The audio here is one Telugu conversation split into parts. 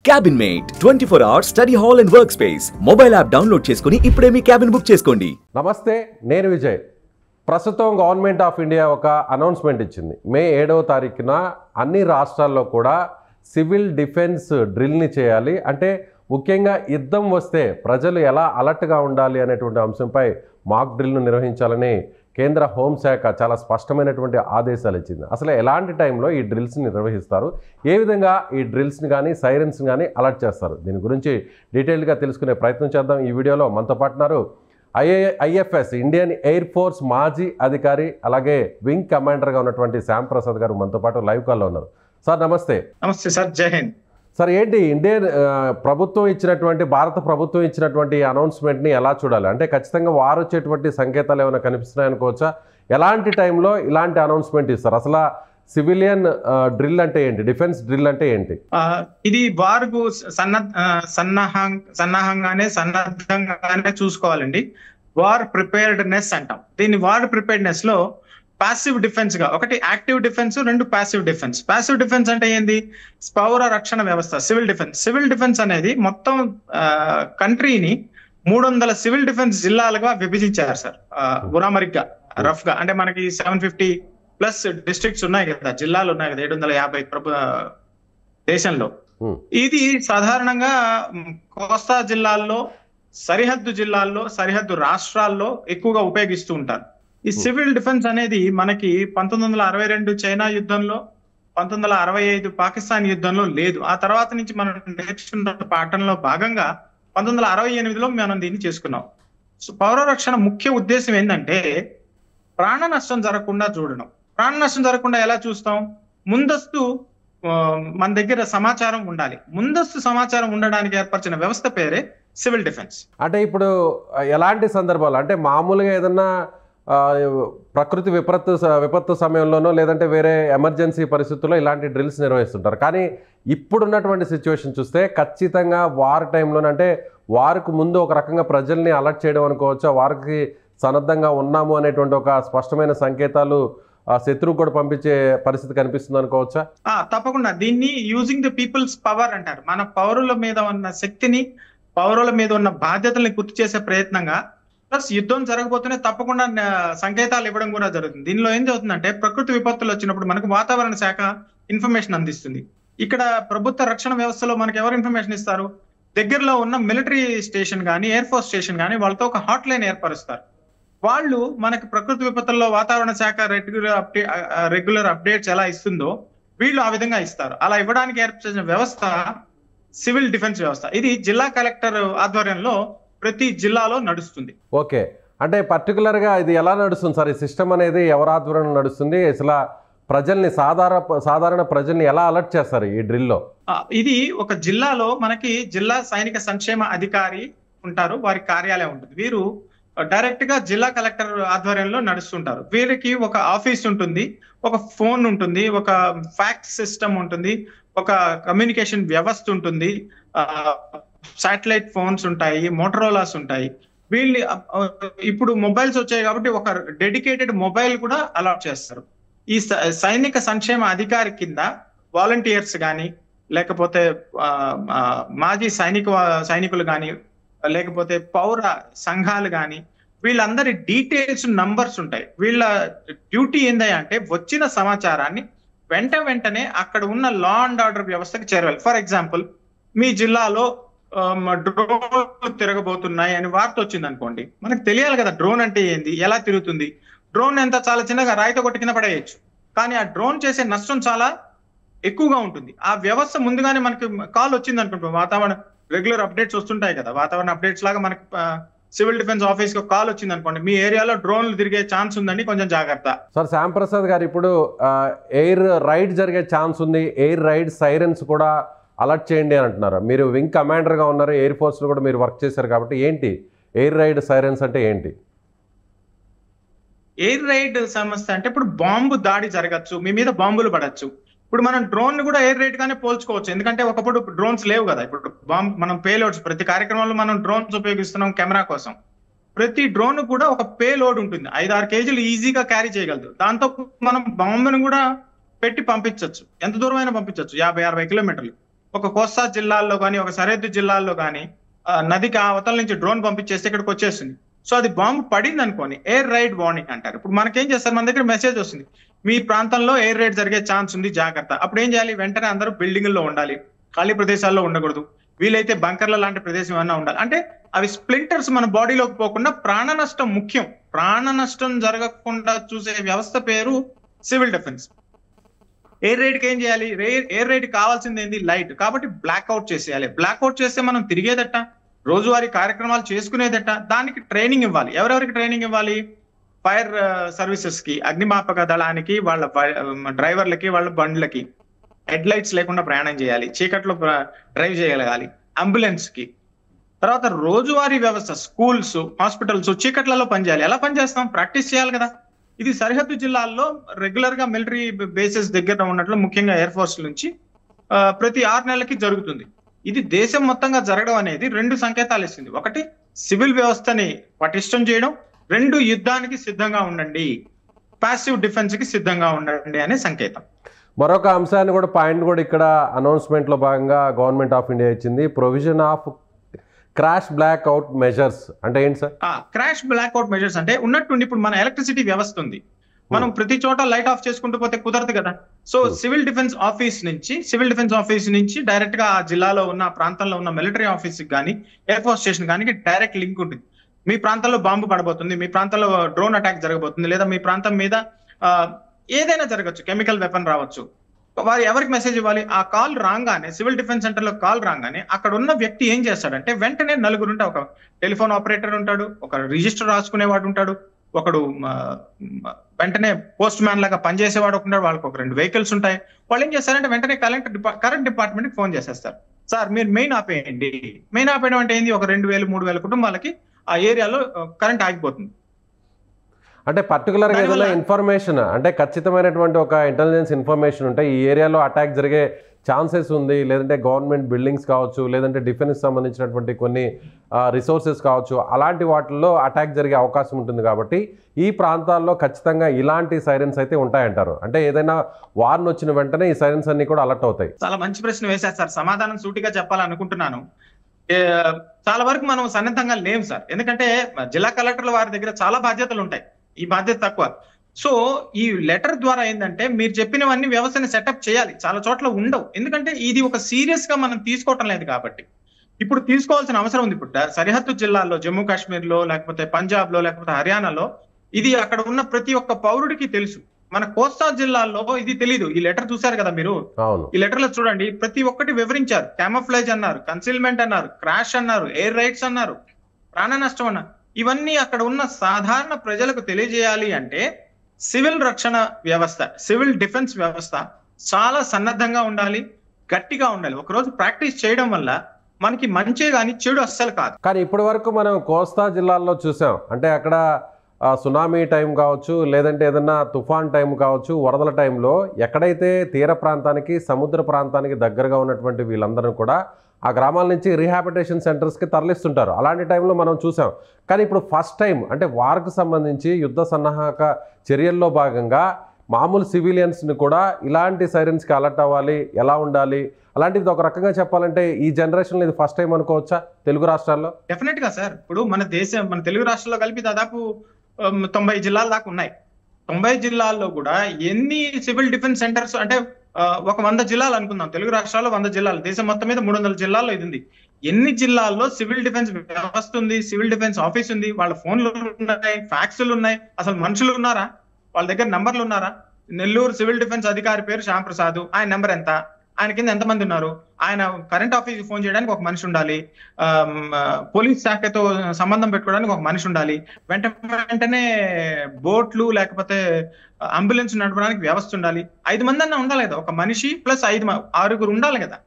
Cabin mate 24 hours study hall and work space mobile app download చేసుకుని ఇప్పుడే మీ క్యాబిన్ బుక్ చేసుకోండి. నమస్తే, నేను విజయ్. ప్రస్తుతం గవర్నమెంట్ ఆఫ్ ఇండియా ఒక అనౌన్స్మెంట్ ఇచ్చింది. మే 7వ తారీఖున అన్ని రాష్ట్రాల్లో కూడా సివిల్ డిఫెన్స్ డ్రిల్ని చేయాలి. అంటే ముఖ్యంగా యుద్ధం వస్తే ప్రజలు ఎలా అలర్ట్గా ఉండాలి అనేటువంటి అంశంపై మాక్ డ్రిల్ను నిర్వహించాలని కేంద్ర హోంశాఖ చాలా స్పష్టమైనటువంటి ఆదేశాలు ఇచ్చింది. అసలు ఎలాంటి టైంలో ఈ డ్రిల్స్ని నిర్వహిస్తారు, ఏ విధంగా ఈ డ్రిల్స్ని కానీ సైరన్స్ని కానీ అలర్ట్ చేస్తారు, దీని గురించి డీటెయిల్గా తెలుసుకునే ప్రయత్నం చేద్దాం. ఈ వీడియోలో మనతో పాటున్నారు ఐఎఫ్ఎస్ ఇండియన్ ఎయిర్ ఫోర్స్ మాజీ అధికారి, అలాగే వింగ్ కమాండర్గా ఉన్నటువంటి శ్యామ్ ప్రసాద్ గారు మనతో పాటు లైవ్ కాల్లో ఉన్నారు. సార్ నమస్తే. నమస్తే సార్, జై హింద్. సార్, ఏంటి ఇండియన్ ప్రభుత్వం ఇచ్చినటువంటి, భారత ప్రభుత్వం ఇచ్చినటువంటి అనౌన్స్మెంట్ని ఎలా చూడాలి? అంటే ఖచ్చితంగా వారు వచ్చేటువంటి సంకేతాలు ఏమైనా కనిపిస్తున్నాయి అనుకోవచ్చా? ఎలాంటి టైంలో ఇలాంటి అనౌన్స్మెంట్ ఇస్తారు? అసలు సివిలియన్ డ్రిల్ అంటే ఏంటి, డిఫెన్స్ డ్రిల్ అంటే ఏంటి? ఇది వార్కు సన్నద్ధంగానే చూసుకోవాలండి. వార్ ప్రిపేర్డ్నెస్ అంటాం దీన్ని. వార్ ప్రిపేర్డ్నెస్ లో పాసివ్ డిఫెన్స్ గా ఒకటి యాక్టివ్ డిఫెన్స్, రెండు పాసివ్ డిఫెన్స్. పాసివ్ డిఫెన్స్ అంటే ఏంది? పౌర రక్షణ వ్యవస్థ, సివిల్ డిఫెన్స్. సివిల్ డిఫెన్స్ అనేది మొత్తం కంట్రీని 300 సివిల్ డిఫెన్స్ జిల్లాలుగా విభజించారు సార్. ఉరామరిగ్గా రఫ్ గా అంటే మనకి 750+ డిస్ట్రిక్ట్స్ ఉన్నాయి కదా, జిల్లాలు ఉన్నాయి కదా, 750 దేశంలో. ఇది సాధారణంగా కోస్తా జిల్లాల్లో, సరిహద్దు జిల్లాల్లో, సరిహద్దు రాష్ట్రాల్లో ఎక్కువగా ఉపయోగిస్తూ ఉంటారు. ఈ సివిల్ డిఫెన్స్ అనేది మనకి 1962 చైనా యుద్ధంలో, 1965 పాకిస్తాన్ యుద్ధంలో లేదు. ఆ తర్వాత నుంచి మనం నేర్చుకున్న పాఠంలో భాగంగా 1968లో మనం దీన్ని చేసుకున్నాం. సో పౌర రక్షణ ముఖ్య ఉద్దేశం ఏంటంటే ప్రాణ నష్టం జరగకుండా చూడడం. ప్రాణ నష్టం జరగకుండా ఎలా చూస్తాం? ముందస్తు మన దగ్గర సమాచారం ఉండాలి. ముందస్తు సమాచారం ఉండడానికి ఏర్పరిచిన వ్యవస్థ పేరే సివిల్ డిఫెన్స్. అంటే ఇప్పుడు ఎలాంటి సందర్భాలు, అంటే మామూలుగా ఏదన్నా ప్రకృతి విపత్తు సమయంలోనో లేదంటే వేరే ఎమర్జెన్సీ పరిస్థితుల్లో ఇలాంటి డ్రిల్స్ నిర్వహిస్తుంటారు. కానీ ఇప్పుడున్నటువంటి సిచ్యువేషన్ చూస్తే ఖచ్చితంగా వార్ టైంలోనే, అంటే వారికి ముందు ఒక రకంగా ప్రజల్ని అలర్ట్ చేయడం అనుకోవచ్చా, వారికి సన్నద్ధంగా ఉన్నాము అనేటువంటి ఒక స్పష్టమైన సంకేతాలు శత్రువు కూడా పంపించే పరిస్థితి కనిపిస్తుంది అనుకోవచ్చా? తప్పకుండా. దీన్ని యూజింగ్ ది పీపుల్స్ పవర్ అంటారు. మన పౌరుల మీద ఉన్న శక్తిని, పౌరుల మీద ఉన్న బాధ్యతల్ని గుర్తు చేసే ప్రయత్నంగా, ప్లస్ యుద్ధం జరగబోతూనే తప్పకుండా సంకేతాలు ఇవ్వడం కూడా జరుగుతుంది. దీనిలో ఏం జరుగుతుందంటే ప్రకృతి విపత్తులు వచ్చినప్పుడు మనకు వాతావరణ శాఖ ఇన్ఫర్మేషన్ అందిస్తుంది. ఇక్కడ ప్రభుత్వ రక్షణ వ్యవస్థలో మనకు ఎవరు ఇన్ఫర్మేషన్ ఇస్తారు? దగ్గరలో ఉన్న మిలిటరీ స్టేషన్ కానీ, ఎయిర్ ఫోర్స్ స్టేషన్ కానీ, వాళ్ళతో ఒక హాట్ లైన్ ఏర్పరుస్తారు. వాళ్ళు మనకి ప్రకృతి విపత్తుల్లో వాతావరణ శాఖ రెగ్యులర్ అప్డేట్స్ ఎలా ఇస్తుందో వీళ్ళు ఆ విధంగా ఇస్తారు. అలా ఇవ్వడానికి ఏర్పరిచిన వ్యవస్థ సివిల్ డిఫెన్స్ వ్యవస్థ. ఇది జిల్లా కలెక్టర్ ఆధ్వర్యంలో ప్రతి జిల్లాలో నడుస్తుంది. ఓకే, అంటే పర్టికులర్గా ఇది ఎలా నడుస్తుంది సార్? ఈ సిస్టమ్ అనేది ఎవరి ఆధ్వర్యంలో నడుస్తుంది? అసలు ప్రజల్ని, సాధారణ ప్రజల్ని ఎలా అలర్ట్ చేస్తారు ఈ డ్రిల్లో? ఇది ఒక జిల్లాలో మనకి జిల్లా సైనిక సంక్షేమ అధికారి ఉంటారు, వారి కార్యాలయం ఉంటుంది. వీరు డైరెక్ట్ గా జిల్లా కలెక్టర్ ఆధ్వర్యంలో నడుస్తుంటారు. వీరికి ఒక ఆఫీస్ ఉంటుంది, ఒక ఫోన్ ఉంటుంది, ఒక ఫ్యాక్స్ సిస్టమ్ ఉంటుంది, ఒక కమ్యూనికేషన్ వ్యవస్థ ఉంటుంది, శాటిలైట్ ఫోన్స్ ఉంటాయి, మోటరోలాస్ ఉంటాయి. వీళ్ళు ఇప్పుడు మొబైల్స్ వచ్చాయి కాబట్టి ఒక డెడికేటెడ్ మొబైల్ కూడా అలాట్ చేస్తారు. ఈ సైనిక సంక్షేమ అధికారి కింద వాలంటీర్స్ కానీ, లేకపోతే మాజీ సైనికులు కానీ, లేకపోతే పౌర సంఘాలు కానీ, వీళ్ళందరి డీటెయిల్స్, నంబర్స్ ఉంటాయి. వీళ్ళ డ్యూటీ ఏంటంటే వచ్చిన సమాచారాన్ని వెంటనే అక్కడ ఉన్న లా అండ్ ఆర్డర్ వ్యవస్థకు చేరవాలి. ఫర్ ఎగ్జాంపుల్, మీ జిల్లాలో డ్రోన్ తిరగబోతున్నాయి అని వార్త వచ్చింది అనుకోండి, మనకు తెలియాలి కదా డ్రోన్ అంటే ఏంది, ఎలా తిరుగుతుంది. డ్రోన్ ఎంత చాలా చిన్నగా రాయితో కొట్టి కింద పడేయచ్చు, కానీ ఆ డ్రోన్ చేసే నష్టం చాలా ఎక్కువగా ఉంటుంది. ఆ వ్యవస్థ ముందుగానే మనకి కాల్ వచ్చింది అనుకుంటాం, వాతావరణ రెగ్యులర్ అప్డేట్స్ వస్తుంటాయి కదా, వాతావరణ అప్డేట్స్ లాగా మనకి సివిల్ డిఫెన్స్ ఆఫీస్ కి కాల్ వచ్చింది అనుకోండి, మీ ఏరియాలో డ్రోన్లు తిరిగే ఛాన్స్ ఉందండి, కొంచెం జాగ్రత్త. సార్, శ్యామ్ ప్రసాద్ గారు, ఇప్పుడు ఎయిర్ రైడ్ జరిగే ఛాన్స్ ఉంది, ఎయిర్ రైడ్ సైరన్స్ కూడా అలర్ట్ చేయండి అని అంటున్నారు. మీరు వింగ్ కమాండర్గా ఉన్నారు, ఎయిర్ ఫోర్స్లో కూడా మీరు వర్క్ చేశారు కాబట్టి ఏంటి ఎయిర్ రైడ్ సైరన్స్ అంటే ఏంటి? ఎయిర్ రైడ్ సమస్య అంటే ఇప్పుడు బాంబు దాడి జరగచ్చు, మీ మీద బాంబులు పడచ్చు. ఇప్పుడు మనం డ్రోన్ కూడా ఎయిర్ రైడ్ గానే పోల్చుకోవచ్చు, ఎందుకంటే ఒకప్పుడు డ్రోన్స్ లేవు కదా. ఇప్పుడు మనం పేలోడ్స్, ప్రతి కార్యక్రమంలో మనం డ్రోన్స్ ఉపయోగిస్తున్నాం కెమెరా కోసం. ప్రతి డ్రోన్ కూడా ఒక పేలోడ్ ఉంటుంది, 5-6 కేజీలు ఈజీగా క్యారీ చేయగలదు. దాంతో మనం బాంబును కూడా పెట్టి పంపించవచ్చు, ఎంత దూరమైనా పంపించవచ్చు, 50-60 కిలోమీటర్లు. ఒక కోస్తా జిల్లాల్లో కానీ ఒక సరిహద్దు జిల్లాల్లో కానీ నదికి అవతల నుంచి డ్రోన్ పంపించేస్తే ఇక్కడికి వచ్చేస్తుంది. సో అది బాంబు పడింది అనుకోని ఎయిర్ రైడ్ వార్నింగ్ అంటారు. ఇప్పుడు మనకేం చేస్తారు, మన దగ్గర మెసేజ్ వస్తుంది, మీ ప్రాంతంలో ఎయిర్ రైడ్ జరిగే ఛాన్స్ ఉంది, జాగ్రత్త. అప్పుడు ఏం చేయాలి, వెంటనే అందరూ బిల్డింగ్ల్లో ఉండాలి, ఖాళీ ప్రదేశాల్లో ఉండకూడదు, వీలైతే బంకర్ల లాంటి ప్రదేశం ఏమన్నా ఉండాలి. అంటే అవి స్ప్లింటర్స్ మన బాడీలోకి పోకుండా, ప్రాణ నష్టం ముఖ్యం, ప్రాణ నష్టం జరగకుండా చూసే వ్యవస్థ పేరు సివిల్ డిఫెన్స్. ఎయిర్ రైడ్ కి ఏం చేయాలి, ఎయిర్ రైడ్ కావాల్సింది ఏంది, లైట్. కాబట్టి బ్లాక్అవుట్ చేసేయాలి. బ్లాక్అవుట్ చేస్తే మనం తిరిగేదట, రోజువారీ కార్యక్రమాలు చేసుకునేదట, దానికి ట్రైనింగ్ ఇవ్వాలి. ఎవరెవరికి ట్రైనింగ్ ఇవ్వాలి, ఫైర్ సర్వీసెస్ కి, అగ్నిమాపక దళానికి, వాళ్ళ డ్రైవర్లకి, వాళ్ళ బండ్లకి హెడ్ లైట్స్ లేకుండా ప్రయాణం చేయాలి, చీకట్లో డ్రైవ్ చేయగలగాలి, అంబులెన్స్ కి. తర్వాత రోజువారీ వ్యవస్థ, స్కూల్స్, హాస్పిటల్స్ చీకట్లలో పనిచేయాలి. ఎలా పనిచేస్తాం, ప్రాక్టీస్ చేయాలి కదా. ఇది సరిహద్దు జిల్లాల్లో రెగ్యులర్ గా మిలిటరీ బేసెస్ దగ్గర ఉన్నట్లు, ముఖ్యంగా ఎయిర్ ఫోర్స్ నుంచి ప్రతి 6 నెలలకి జరుగుతుంది. ఇది దేశం మొత్తంగా జరగడం అనేది 2 సంకేతాలు ఇస్తుంది. ఒకటి, సివిల్ వ్యవస్థని పటిష్టం చేయడం, 2 యుద్ధానికి సిద్ధంగా ఉండండి, పాసివ్ డిఫెన్స్ కి సిద్ధంగా ఉండండి అనే సంకేతం. మరొక అంశాన్ని కూడా, పాయింట్ కూడా ఇక్కడ అనౌన్స్మెంట్ లో భాగంగా గవర్నమెంట్ ఆఫ్ ఇండియా ఇచ్చింది, provision of crash block out measures. అంటే ఏంటి sir crash block out measures? అంటే ఉన్నట్టుండి ఇప్పుడు మన ఎలక్ట్రిసిటీ వ్యవస్థ ఉంది, మనం ప్రతి చోట లైట్ ఆఫ్ చేసుకుంటూ పోతే కుదరదు కదా. సో సివిల్ డిఫెన్స్ ఆఫీస్ నుంచి డైరెక్ట్ గా ఆ జిల్లాలో ఉన్న, ప్రాంతంలో ఉన్న మిలిటరీ ఆఫీస్ కానీ, ఎయిర్ ఫోర్స్ స్టేషన్ కానీ డైరెక్ట్ లింక్ ఉంటుంది. మీ ప్రాంతంలో బాంబు పడబోతుంది, మీ ప్రాంతంలో డ్రోన్ అటాక్ జరగబోతుంది, లేదా మీ ప్రాంతం మీద ఏదైనా జరగచ్చు, కెమికల్ వెపన్ రావచ్చు. వారు ఎవరికి మెసేజ్ ఇవ్వాలి, ఆ కాల్ రాగానే, సివిల్ డిఫెన్స్ సెంటర్ లో కాల్ రాగానే అక్కడ ఉన్న వ్యక్తి ఏం చేస్తాడంటే, వెంటనే నలుగురు ఉంటారు, ఒక టెలిఫోన్ ఆపరేటర్ ఉంటాడు, ఒక రిజిస్టర్ రాసుకునేవాడు ఉంటాడు, ఒకడు వెంటనే పోస్ట్ మ్యాన్ లాగా పనిచేసేవాడు ఉంటాడు, వాళ్ళకి ఒక 2 వెహికల్స్ ఉంటాయి. వాళ్ళు ఏం చేస్తారంటే వెంటనే కరెంట్ డిపార్ట్మెంట్ కి ఫోన్ చేసేస్తారు, సార్ మీరు మెయిన్ ఆపేయండి. మెయిన్ ఆపేయడం అంటే ఏంది, ఒక 2000-3000 కుటుంబాలకి ఆ ఏరియాలో కరెంట్ ఆగిపోతుంది. అంటే పర్టికులర్గా ఏదైనా ఇన్ఫర్మేషన్, అంటే ఖచ్చితమైనటువంటి ఒక ఇంటెలిజెన్స్ ఇన్ఫర్మేషన్ ఉంటే ఈ ఏరియాలో అటాక్ జరిగే ఛాన్సెస్ ఉంది, లేదంటే గవర్నమెంట్ బిల్డింగ్స్ కావచ్చు, లేదంటే డిఫెన్స్ సంబంధించినటువంటి కొన్ని రిసోర్సెస్ కావచ్చు, అలాంటి వాటిల్లో అటాక్ జరిగే అవకాశం ఉంటుంది. కాబట్టి ఈ ప్రాంతాల్లో ఖచ్చితంగా ఇలాంటి సైరన్స్ అయితే ఉంటాయంటారు. అంటే ఏదైనా వార్న్ వచ్చిన వెంటనే ఈ సైరన్స్ అన్ని కూడా అలర్ట్ అవుతాయి. చాలా మంచి ప్రశ్న వేశారు సార్, సమాధానం సూటిగా చెప్పాలనుకుంటున్నాను. చాలా వరకు మనం సన్నద్ధంగా లేము సార్, ఎందుకంటే జిల్లా కలెక్టర్ల వారి దగ్గర చాలా బాధ్యతలు ఉంటాయి, ఈ బాధ్యత తక్కువ. సో ఈ లెటర్ ద్వారా ఏంటంటే, మీరు చెప్పినవన్నీ వ్యవస్థని సెటప్ చేయాలి, చాలా చోట్ల ఉండవు, ఎందుకంటే ఇది ఒక సీరియస్ గా మనం తీసుకోవటం లేదు కాబట్టి. ఇప్పుడు తీసుకోవాల్సిన అవసరం ఉంది. ఇప్పుడు సరిహద్దు జిల్లాల్లో, జమ్మూ కాశ్మీర్ లో, లేకపోతే పంజాబ్ లో, లేకపోతే హర్యానాలో ఇది అక్కడ ఉన్న ప్రతి ఒక్క పౌరుడికి తెలుసు. మన కోస్తా జిల్లాల్లో ఇది తెలీదు. ఈ లెటర్ చూసారు కదా మీరు, ఈ లెటర్ లో చూడండి, ప్రతి ఒక్కటి వివరించారు. క్యామోఫ్లేజ్ అన్నారు, కన్సిల్మెంట్ అన్నారు, క్రాష్ అన్నారు, ఎయిర్ రైడ్స్ అన్నారు, ప్రాణ నష్టం అన్నారు. ఇవన్నీ అక్కడ ఉన్న సాధారణ ప్రజలకు తెలియజేయాలి అంటే సివిల్ రక్షణ వ్యవస్థ, సివిల్ డిఫెన్స్ వ్యవస్థ చాలా సన్నద్ధంగా ఉండాలి, గట్టిగా ఉండాలి. ఒకరోజు ప్రాక్టీస్ చేయడం వల్ల మనకి మంచి కానీ చెడు అస్సలు కాదు. కానీ ఇప్పటి వరకు మనం కోస్తా జిల్లాల్లో చూసాం, అంటే అక్కడ సునామీ టైం కావచ్చు, లేదంటే ఏదన్నా తుఫాన్ టైం కావచ్చు, వరదల టైంలో ఎక్కడైతే తీర ప్రాంతానికి, సముద్ర ప్రాంతానికి దగ్గరగా ఉన్నటువంటి వీళ్ళందరూ కూడా ఆ గ్రామాల నుంచి రీహాబిటేషన్ సెంటర్స్కి తరలిస్తుంటారు. అలాంటి టైంలో మనం చూసాం. కానీ ఇప్పుడు ఫస్ట్ టైం, అంటే వార్కు సంబంధించి యుద్ధ సన్నాహక చర్యల్లో భాగంగా మామూలు సివిలియన్స్ని కూడా ఇలాంటి సైరన్స్కి అలర్ట్ అవ్వాలి, ఎలా ఉండాలి, అలాంటిది ఒక రకంగా చెప్పాలంటే ఈ జనరేషన్లో ఇది ఫస్ట్ టైం అనుకోవచ్చా తెలుగు రాష్ట్రాల్లో? డెఫినెట్ గా సార్. ఇప్పుడు మన తెలుగు రాష్ట్రాల్లో కలిపి దాదాపు 90 జిల్లాల దాకా ఉన్నాయి. 90 జిల్లాల్లో కూడా ఎన్ని సివిల్ డిఫెన్స్ సెంటర్స్, అంటే ఒక 100 జిల్లాలు అనుకుందాం, తెలుగు రాష్ట్రాల్లో 100 జిల్లాలు, దేశం మొత్తం మీద 300 జిల్లాల్లో ఇది ఉంది. ఎన్ని జిల్లాల్లో సివిల్ డిఫెన్స్ వ్యవస్థ ఉంది, సివిల్ డిఫెన్స్ ఆఫీస్ ఉంది, వాళ్ళ ఫోన్లు ఉన్నాయి, ఫ్యాక్స్లు ఉన్నాయి, అసలు మనుషులు ఉన్నారా, వాళ్ళ దగ్గర నంబర్లు ఉన్నారా? నెల్లూరు సివిల్ డిఫెన్స్ అధికారి పేరు శ్యామ్ ప్రసాద్, ఆయన నెంబర్ ఎంత, ఆయన కింద ఎంతమంది ఉన్నారు, ఆయన కరెంట్ ఆఫీస్ ఫోన్ చేయడానికి ఒక మనిషి ఉండాలి, పోలీస్ శాఖతో సంబంధం పెట్టుకోవడానికి ఒక మనిషి ఉండాలి, వెంటనే బోట్లు లేకపోతే అంబులెన్స్ నడపడానికి వ్యవస్థ ఉండాలి, 5 మంది అన్నా ఉండాలి కదా, ఒక మనిషి ప్లస్ 6 ఉండాలి కదా.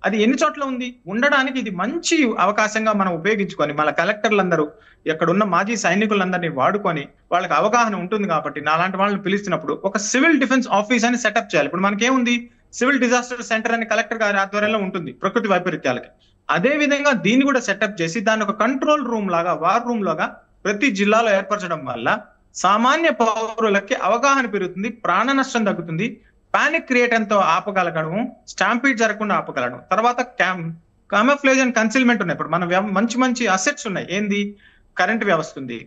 అది ఎన్ని చోట్ల ఉంది? ఉండడానికి ఇది మంచి అవకాశంగా మనం ఉపయోగించుకొని, మన కలెక్టర్లందరూ ఇక్కడ ఉన్న మాజీ సైనికులందరినీ వాడుకొని, వాళ్ళకి అవగాహన ఉంటుంది కాబట్టి నాలాంటి వాళ్ళని పిలుస్తున్నప్పుడు ఒక సివిల్ డిఫెన్స్ ఆఫీస్ అని సెటప్ చేయాలి. ఇప్పుడు మనకేముంది, సివిల్ డిజాస్టర్ సెంటర్ అని కలెక్టర్ గారి ఆధ్వర్యంలో ఉంటుంది ప్రకృతి వైపరీత్యాలకి. అదే విధంగా దీన్ని కూడా సెటప్ చేసి దాన్ని ఒక కంట్రోల్ రూమ్ లాగా, వార్ రూమ్ లాగా ప్రతి జిల్లాలో ఏర్పరచడం వల్ల సామాన్య పౌరులకి అవగాహన పెరుగుతుంది, ప్రాణ నష్టం తగ్గుతుంది, పానిక్ క్రియేట్ ఎంతో ఆపగలగడం, స్టాంపీడ్ జరగకుండా ఆపగలగడం. తర్వాత కామోఫ్లేజ్ అండ్ కన్సిల్మెంట్ ఉన్నాయి. ఇప్పుడు మన మంచి మంచి అసెట్స్ ఉన్నాయి. ఏంది? కరెంట్ వ్యవస్థ ఉంది,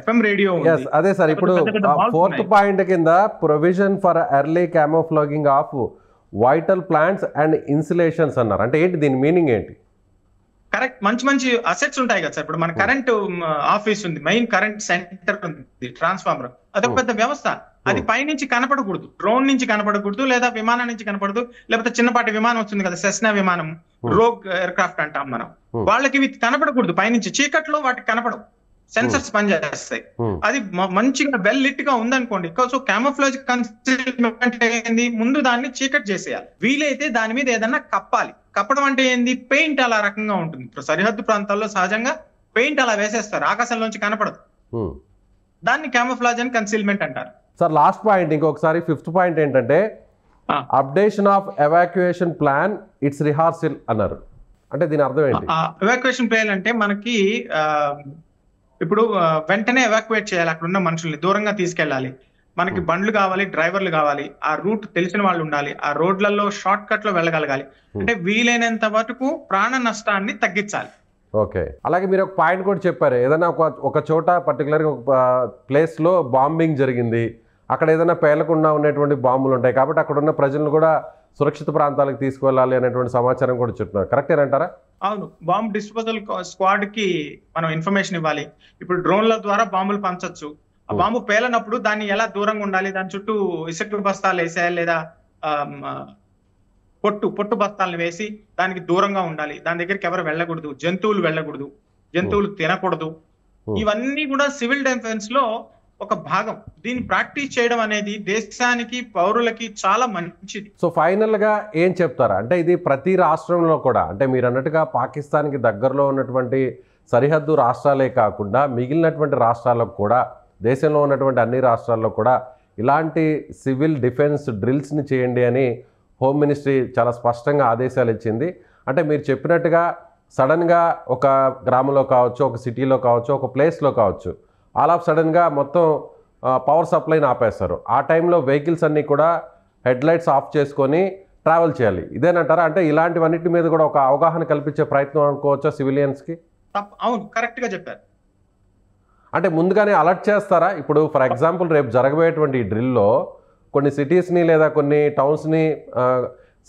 FM రేడియో ఉంది. అదే సార్, ఇప్పుడు 4th పాయింట్ కింద provision for early camouflaging of vital plants and insulations అన్నారు. అంటే ఏంటి దీని మీనింగ్ ఏంటి? కరెక్ట్, మంచి మంచి అసెట్స్ ఉంటాయి కదా సార్. ఇప్పుడు మన కరెంట్ ఆఫీస్ ఉంది, మెయిన్ కరెంట్ సెంటర్ ఉంది, ట్రాన్స్ఫార్మర్, అదొక పెద్ద వ్యవస్థ. అది పైనుంచి కనపడకూడదు, డ్రోన్ నుంచి కనపడకూడదు, లేదా విమానం నుంచి కనపడదు, లేకపోతే చిన్నపాటి విమానం వస్తుంది కదా, సెస్నా విమానం, రోగ్ ఎయిర్ క్రాఫ్ట్ అంటాం మనం. వాళ్ళకి ఇవి కనపడకూడదు, పైనుంచి చీకట్లో వాటికి కనపడవు, సెన్సర్స్ పనిచేస్తాయి. అది మంచిగా వెల్ లిట్ గా ఉందనుకోండి. సో క్యామోఫ్లాజ్ కన్సిల్మెంట్ ఏంది? ముందు దాన్ని చీకటి చేసేయాలి, వీలైతే దాని మీద ఏదన్నా కప్పాలి. కప్పడం అంటే ఏంది? పెయింట్ అలా రకంగా ఉంటుంది. ఇప్పుడు సరిహద్దు ప్రాంతాల్లో సహజంగా పెయింట్ అలా వేసేస్తారు, ఆకాశంలోంచి కనపడదు. దాన్ని క్యామోఫ్లాజ్ అండ్ కన్సిల్మెంట్ అంటారు. సార్ లాస్ట్ పాయింట్ ఇంకొకసారి 5th పాయింట్ ఏంటంటే updation of evacuation plan it's rehearsal అన్నారు. అంటే దీని అర్థం ఏంటి? ఎవాక్యుయేషన్ ప్లాన్ అంటే మనకి ఇప్పుడు వెంటనే ఎవాక్యుయేట్ చేయాలి, అక్కడ ఉన్న మనుషుల్ని దూరంగా తీసుకెళ్ళాలి. మనకి బండ్లు కావాలి, డ్రైవర్లు కావాలి, ఆ రూట్ తెలిసిన వాళ్ళు ఉండాలి, ఆ రోడ్లలో షార్ట్ కట్ లో వెళ్ళగలగాలి. అంటే వీలైనంత వరకు ప్రాణ నష్టాన్ని తగ్గించాలి. ఓకే, అలాగే మీరు ఒక పాయింట్ కూడా చెప్పారు, ఏదైనా ఒక చోట పర్టికులర్గా ఒక ప్లేస్లో బాంబింగ్ జరిగింది, అక్కడ ఏదైనా పేలకుండా ఉన్నటువంటి బాంబులు ఉంటాయి, కాబట్టి అక్కడ ఉన్న ప్రజలను కూడా సురక్షిత ప్రాంతాలకు తీసుకువెళ్ళాలి అనేటువంటి సమాచారం కూడా చెప్తున్నారు. కరెక్టేనంటారా? అవును, బాంబ్ డిస్పోజల్ స్క్వాడ్ కి మనం ఇన్ఫర్మేషన్ ఇవ్వాలి. ఇప్పుడు డ్రోన్ల ద్వారా బాంబులు పంచొచ్చు. ఆ బాంబు పేలనప్పుడు దాన్ని ఎలా దూరంగా ఉండాలి, దాని చుట్టూ ఇసుక బస్తాలు వేసేయాలి, లేదా పొట్టు బస్తాలను వేసి దానికి దూరంగా ఉండాలి. దాని దగ్గరికి ఎవరు వెళ్ళకూడదు, జంతువులు వెళ్ళకూడదు, జంతువులు తినకూడదు. ఇవన్నీ కూడా సివిల్ డిఫెన్స్ లో ఒక భాగం. దీన్ని ప్రాక్టీస్ చేయడం అనేది దేశానికి, పౌరులకి చాలా మంచిది. సో ఫైనల్ గా ఏం చెప్తారా? అంటే ఇది ప్రతి రాష్ట్రంలో కూడా, అంటే మీరు అన్నట్టుగా పాకిస్తాన్కి దగ్గరలో ఉన్నటువంటి సరిహద్దు రాష్ట్రాలే కాకుండా మిగిలినటువంటి రాష్ట్రాలకు కూడా, దేశంలో ఉన్నటువంటి అన్ని రాష్ట్రాల్లో కూడా ఇలాంటి సివిల్ డిఫెన్స్ డ్రిల్స్ని చేయండి అని హోమ్ మినిస్ట్రీ చాలా స్పష్టంగా ఆదేశాలు ఇచ్చింది. అంటే మీరు చెప్పినట్టుగా సడన్గా ఒక గ్రామంలో కావచ్చు, ఒక సిటీలో కావచ్చు, ఒక ప్లేస్లో కావచ్చు, ఆల్ ఆఫ్ సడన్గా మొత్తం పవర్ సప్లైని ఆపేస్తారు. ఆ టైంలో వెహికల్స్ అన్నీ కూడా హెడ్లైట్స్ ఆఫ్ చేసుకొని ట్రావెల్ చేయాలి. ఇదేనంటారా? అంటే ఇలాంటివన్నిటి మీద కూడా ఒక అవగాహన కల్పించే ప్రయత్నం అనుకోవచ్చా సివిలియన్స్కి? అవును, కరెక్ట్గా చెప్పారు. అంటే ముందుగానే అలర్ట్ చేస్తారా? ఇప్పుడు ఫర్ ఎగ్జాంపుల్ రేపు జరగబోయేటువంటి ఈ డ్రిల్లో కొన్ని సిటీస్ని లేదా కొన్ని టౌన్స్ని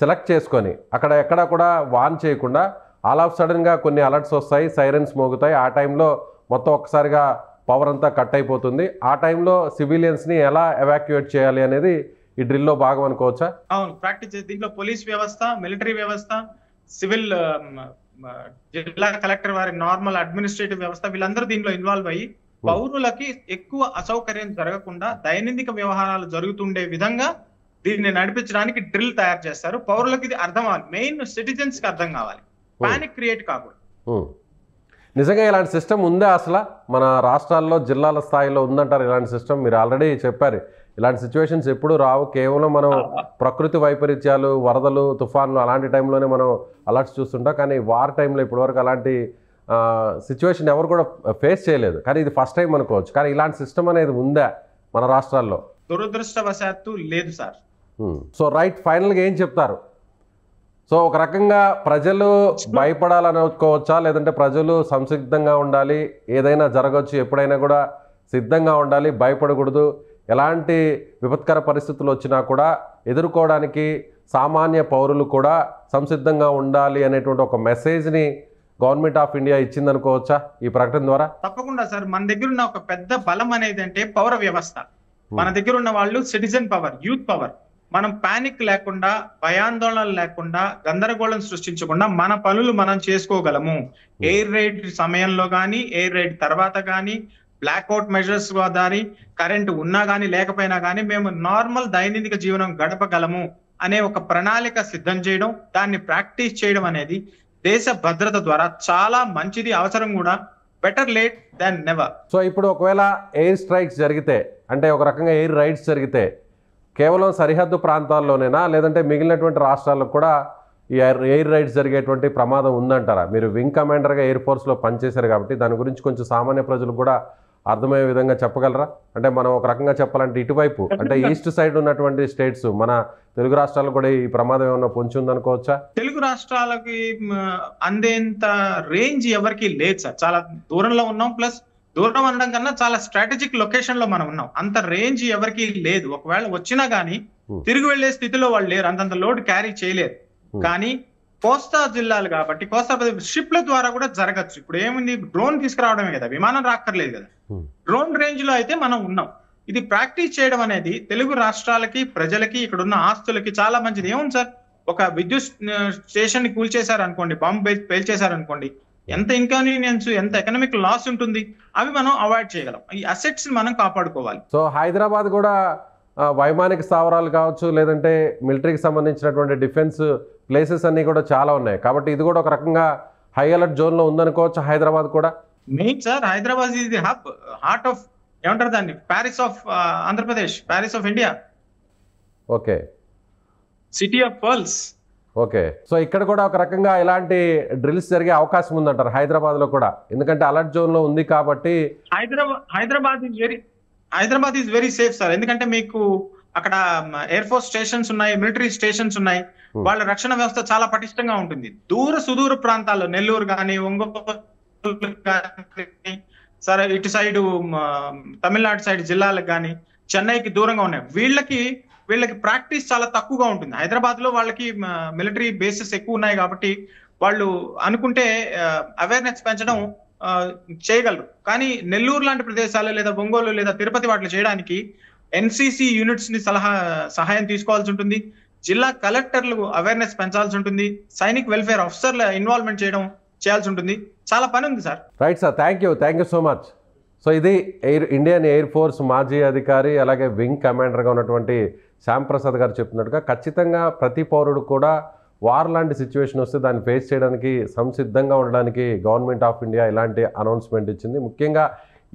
సెలెక్ట్ చేసుకొని అక్కడ ఎక్కడ కూడా వార్న్ చేయకుండా ఆల్ ఆఫ్ సడన్గా కొన్ని అలర్ట్స్ వస్తాయి, సైరన్స్ మోగుతాయి, ఆ టైంలో మొత్తం ఒక్కసారిగా పవర్ అంతా కట్ అయిపోతుంది. ఆ టైంలో సివిలియన్స్ని ఎలా ఎవాక్యుయేట్ చేయాలి అనేది ఈ డ్రిల్లో భాగం అనుకోవచ్చా? అవును, ప్రాక్టీస్. దీంట్లో పోలీస్ వ్యవస్థ, మిలిటరీ వ్యవస్థ, సివిల్ జిల్లా కలెక్టర్ వారి నార్మల్ అడ్మినిస్ట్రేటివ్ వ్యవస్థ, వీళ్ళందరూ దీంట్లో ఇన్వాల్వ్ అయ్యి పౌరులకి ఎక్కువ అసౌకర్యం జరగకుండా దైనందిక వ్యవహారాలు జరుగుతుండే విధంగా దీన్ని నడిపించడానికి డ్రిల్ తయారు చేస్తారు. పౌరులకు ఇది అర్థం అవ్వాలి, మెయిన్ సిటిజన్స్ కి అర్థం కావాలి, పానిక్ క్రియేట్ కాకూడదు. నిజంగా ఇలాంటి సిస్టమ్ ఉందా అసలు మన రాష్ట్రాల్లో, జిల్లాల స్థాయిలో ఉందంటారు ఇలాంటి సిస్టమ్? మీరు ఆల్రెడీ చెప్పారు ఇలాంటి సిచ్యువేషన్స్ ఎప్పుడు రావు, కేవలం మనం ప్రకృతి వైపరీత్యాలు, వరదలు, తుఫాన్లు అలాంటి టైంలోనే మనం అలర్ట్స్ చూస్తుంటాం. కానీ వార్ టైంలో ఇప్పటివరకు అలాంటి సిచ్యువేషన్ ఎవరు కూడా ఫేస్ చేయలేదు, కానీ ఇది ఫస్ట్ టైం అనుకోవచ్చు. కానీ ఇలాంటి సిస్టమ్ అనేది ఉందా మన రాష్ట్రాల్లో? దురదృష్టవశాత్తు లేదు సార్. సో రైట్, ఫైనల్గా ఏం చెప్తారు? సో ఒక రకంగా ప్రజలు భయపడాలని అనుకోవచ్చా, లేదంటే ప్రజలు సంసిద్ధంగా ఉండాలి, ఏదైనా జరగవచ్చు, ఎప్పుడైనా కూడా సిద్ధంగా ఉండాలి, భయపడకూడదు, ఎలాంటి విపత్కర పరిస్థితులు వచ్చినా కూడా ఎదుర్కోవడానికి సామాన్య పౌరులు కూడా సంసిద్ధంగా ఉండాలి అనేటువంటి ఒక మెసేజ్ని గవర్నమెంట్ ఆఫ్ ఇండియా ఇచ్చిందనుకోవచ్చా ఈ ప్రకటన ద్వారా? తప్పకుండా సార్. మన దగ్గర ఉన్న ఒక పెద్ద బలం అనేది అంటే పౌర వ్యవస్థ. మన దగ్గర ఉన్న వాళ్ళు సిటిజన్ పవర్, యూత్ పవర్. మనం పానిక్ లేకుండా, భయాందోళన లేకుండా, గందరగోళం సృష్టించకుండా మన పనులు మనం చేసుకోగలము. ఎయిర్ రైడ్ సమయంలో కానీ, ఎయిర్ రైడ్ తర్వాత కానీ, బ్లాక్అవుట్ మెజర్స్ కానీ, కరెంట్ ఉన్నా కానీ లేకపోయినా కానీ మేము నార్మల్ దైనందిక జీవనం గడపగలము అనే ఒక ప్రణాళిక సిద్ధం చేయడం, దాన్ని ప్రాక్టీస్ చేయడం అనేది దేశ భద్రత ద్వారా చాలా మంచిది, అవసరం కూడా. Better late than never. So ఇప్పుడు ఒకవేళ ఎయిర్ స్ట్రైక్స్ జరిగితే, అంటే ఒక రకంగా ఎయిర్ రైడ్స్ జరిగితే కేవలం సరిహద్దు ప్రాంతాల్లోనేనా, లేదంటే మిగిలినటువంటి రాష్ట్రాలకు కూడా ఈ ఎయిర్ రైడ్స్ జరిగేటువంటి ప్రమాదం ఉందంటారా? మీరు వింగ్ కమాండర్గా ఎయిర్ ఫోర్స్లో పనిచేశారు కాబట్టి దాని గురించి కొంచెం సామాన్య ప్రజలు కూడా అర్థమయ్యే విధంగా చెప్పగలరా? అంటే మనం ఒక రకంగా చెప్పాలంటే ఇటువైపు అంటే ఈస్ట్ సైడ్ ఉన్నటువంటి స్టేట్స్ మన తెలుగు రాష్ట్రాలు కూడా ఈ ప్రమాదం ఏమన్నా పొంచి ఉందనుకోవచ్చా? తెలుగు రాష్ట్రాలకి అందేంత రేంజ్ ఎవరికి లేదు సార్. చాలా దూరంలో ఉన్నాం, ప్లస్ దూరం అనడం కన్నా చాలా స్ట్రాటజిక్ లొకేషన్ లో మనం ఉన్నాం. అంత రేంజ్ ఎవరికి లేదు. ఒకవేళ వచ్చినా గానీ తిరిగి వెళ్లే స్థితిలో వాళ్ళు లేరు, అంతంత లోడ్ క్యారీ చేయలేరు. కానీ కోస్తా జిల్లాలు కాబట్టి కోస్తా షిప్ల ద్వారా కూడా జరగచ్చు. ఇప్పుడు ఏముంది, డ్రోన్ తీసుకురావడమే కదా, విమానం రాక్కర్లేదు కదా. డ్రోన్ రేంజ్ లో అయితే మనం ఉన్నాం. ఇది ప్రాక్టీస్ చేయడం అనేది తెలుగు రాష్ట్రాలకి, ప్రజలకి, ఇక్కడ ఉన్న ఆస్తులకి చాలా మంచిది. ఏముంది సార్, ఒక విద్యుత్ స్టేషన్ ని కూల్చేశారు అనుకోండి, బాంబు పేల్చేశారు అనుకోండి, ఎంత ఇన్కన్వీనియన్స్, ఎంత ఎకనామిక్ లాస్ ఉంటుంది, అవి మనం అవాయిడ్ చేయగలం. ఈ అసెట్స్ మనం కాపాడుకోవాలి. సో హైదరాబాద్ కూడా వైమానిక స్థావరాలు కావచ్చు, లేదంటే మిలిటరీకి సంబంధించినటువంటి డిఫెన్స్ ప్లేసెస్ అన్ని కూడా చాలా ఉన్నాయి. కాబట్టి ఇది కూడా ఒక రకంగా హై అలర్ట్ జోన్ లో ఉందనుకోవచ్చు హైదరాబాద్ కూడా. Main sir, Hyderabad is the hub, heart of, ఏమంటారు దాన్ని, Paris of Andhra Pradesh, Paris of India. Okay, city of pearls. Okay, so ఇక్కడ కూడా ఒక రకంగా ఇలాంటి డ్రిల్స్ జరిగే అవకాశం ఉందంటారు హైదరాబాద్ లో కూడా, ఎందుకంటే అలర్ట్ జోన్ లో ఉంది కాబట్టి. Hyderabad is very safe sir. ఎందుకంటే మీకు అక్కడ ఎయిర్ ఫోర్స్ స్టేషన్స్ ఉన్నాయి, మిలిటరీ స్టేషన్స్ ఉన్నాయి, వాళ్ళ రక్షణ వ్యవస్థ చాలా పటిష్టంగా ఉంటుంది. సుదూర ప్రాంతాల్లో నెల్లూరు కానీ, ఒంగోలు కానీ, సరే ఇటు సైడ్ తమిళనాడు సైడ్ జిల్లాలకు కానీ, చెన్నైకి దూరంగా ఉన్నాయి. వీళ్ళకి ప్రాక్టీస్ చాలా తక్కువగా ఉంటుంది. హైదరాబాద్ లో వాళ్ళకి మిలిటరీ బేసెస్ ఎక్కువ ఉన్నాయి కాబట్టి వాళ్ళు అనుకుంటే అవేర్నెస్ పెంచడం చేయగలరు. కానీ నెల్లూరు లాంటి ప్రదేశాలు, లేదా ఒంగోలు, లేదా తిరుపతి వాటిలో చేయడానికి ఎన్సిసి యూనిట్స్ ని సహాయం తీసుకోవాల్సి ఉంటుంది. జిల్లా కలెక్టర్లు అవేర్నెస్ పెంచాల్సి ఉంటుంది. సైనిక్ వెల్ఫేర్ ఆఫీసర్ల ఇన్వాల్వ్మెంట్ చేయాల్సి ఉంటుంది. చాలా పని ఉంది sir. Right sir, thank you so much. So ఇది ఇండియన్ ఎయిర్ ఫోర్స్ మాజీ అధికారి, అలాగే వింగ్ కమాండర్గా ఉన్నటువంటి శ్యామ్ ప్రసాద్ గారు చెప్తున్నట్టుగా ఖచ్చితంగా ప్రతి పౌరుడు కూడా వార్ లాంటి సిచ్యువేషన్ వస్తే దాన్ని ఫేస్ చేయడానికి సంసిద్ధంగా ఉండడానికి గవర్నమెంట్ ఆఫ్ ఇండియా ఇలాంటి అనౌన్స్మెంట్ ఇచ్చింది. ముఖ్యంగా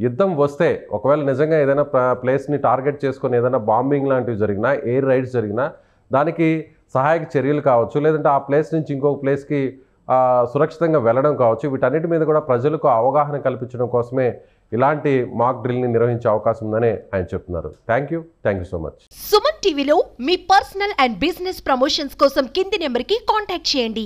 యుద్ధం వస్తే ఒకవేళ నిజంగా ఏదైనా ప్లేస్ని టార్గెట్ చేసుకొని ఏదైనా బాంబింగ్ లాంటివి జరిగినా, ఎయిర్ రైడ్స్ జరిగినా దానికి సహాయక చర్యలు కావచ్చు, లేదంటే ఆ ప్లేస్ నుంచి ఇంకొక ప్లేస్కి సురక్షితంగా వెళ్ళడం కావచ్చు, వీటన్నిటి మీద కూడా ప్రజలకు అవగాహన కల్పించడం కోసమే ఇలాంటి మాక్ డ్రిల్ని నిర్వహించే అవకాశం ఉందని ఆయన చెప్తున్నారు. Thank you so much. Suman టీవీలో మీ పర్సనల్ అండ్ బిజినెస్ ప్రమోషన్స్ కోసం కింది నెంబర్కి కాంటాక్ట్ చేయండి.